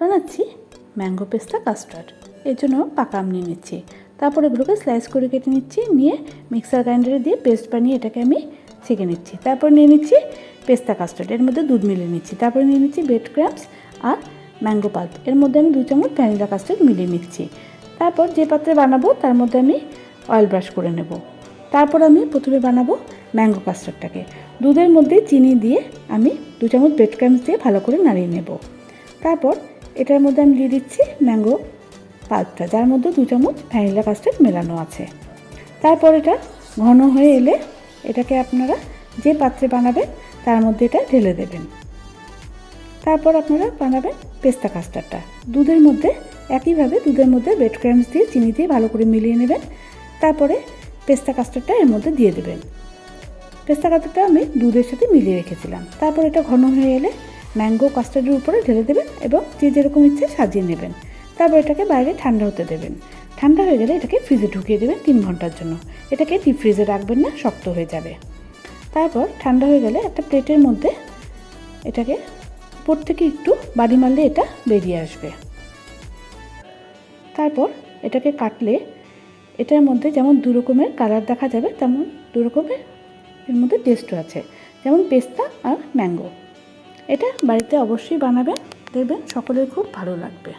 বানাচ্ছি ম্যাঙ্গো পেস্তা কাস্টার্ড। এর জন্য পাকা আম নিয়ে নিচ্ছি, তারপর এগুলোকে স্লাইস করে কেটে নিচ্ছি, নিয়ে মিক্সার গ্রাইন্ডারে দিয়ে পেস্ট বানিয়ে এটাকে আমি ছেঁকে নিচ্ছি। তারপর নিয়ে নিচ্ছি পেস্তা কাস্টার্ড, এর মধ্যে দুধ মিলিয়ে নিচ্ছি। তারপরে নিয়ে নিচ্ছি ব্রেড ক্রাম্বস আর ম্যাঙ্গো পাল্প, এর মধ্যে আমি 2 চামচ ভ্যানিলা কাস্টার্ড মিলিয়ে নিচ্ছি। তারপর যে পাত্রে বানাবো তার মধ্যে আমি অয়েল ব্রাশ করে নেব। তারপর আমি প্রথমে বানাবো ম্যাঙ্গো কাস্টার্ডটাকে। দুধের মধ্যে চিনি দিয়ে আমি 2 চামচ ব্রেড ক্রাম্বস দিয়ে ভালো করে নাড়িয়ে নেব। তারপর এটার মধ্যে আমি দিয়ে দিচ্ছি ম্যাঙ্গো পাল্পটা, যার মধ্যে 2 চামচ ভ্যানিলা কাস্টার্ড মেলানো আছে। তারপর এটা ঘন হয়ে এলে এটাকে আপনারা যে পাত্রে বানাবেন তার মধ্যে এটা ঢেলে দেবেন। তারপর আপনারা বানাবেন পেস্তা কাস্টার্ডটা। দুধের মধ্যে একইভাবে দুধের মধ্যে ব্রেড ক্রাম্বস দিয়ে চিনি দিয়ে ভালো করে মিলিয়ে নেবেন। তারপরে পেস্তা কাস্টার্ডটা এর মধ্যে দিয়ে দেবেন। পেস্তা কাস্টার্ডটা আমি দুধের সাথে মিলিয়ে রেখেছিলাম। তারপর এটা ঘন হয়ে এলে ম্যাঙ্গো কাস্টার্ডের উপরে ঢেলে দেবেন এবং যে যেরকম ইচ্ছে সাজিয়ে নেবেন। তারপর এটাকে বাইরে ঠান্ডা হতে দেবেন। ঠান্ডা হয়ে গেলে এটাকে ফ্রিজে ঢুকিয়ে দেবেন 3 ঘন্টার জন্য। এটাকে ডিপ ফ্রিজে রাখবেন না, শক্ত হয়ে যাবে। তারপর ঠান্ডা হয়ে গেলে একটা প্লেটের মধ্যে এটাকে উপর থেকে একটু বাড়ি মারলে এটা বেরিয়ে আসবে। তারপর এটাকে কাটলে এটার মধ্যে যেমন 2 রকমের কালার দেখা যাবে, তেমন 2 রকমের এর মধ্যে টেস্টও আছে, যেমন পেস্তা আর ম্যাঙ্গো। এটা বাড়িতে অবশ্যই বানাবেন, দেখবেন সকলের খুব ভালো লাগবে।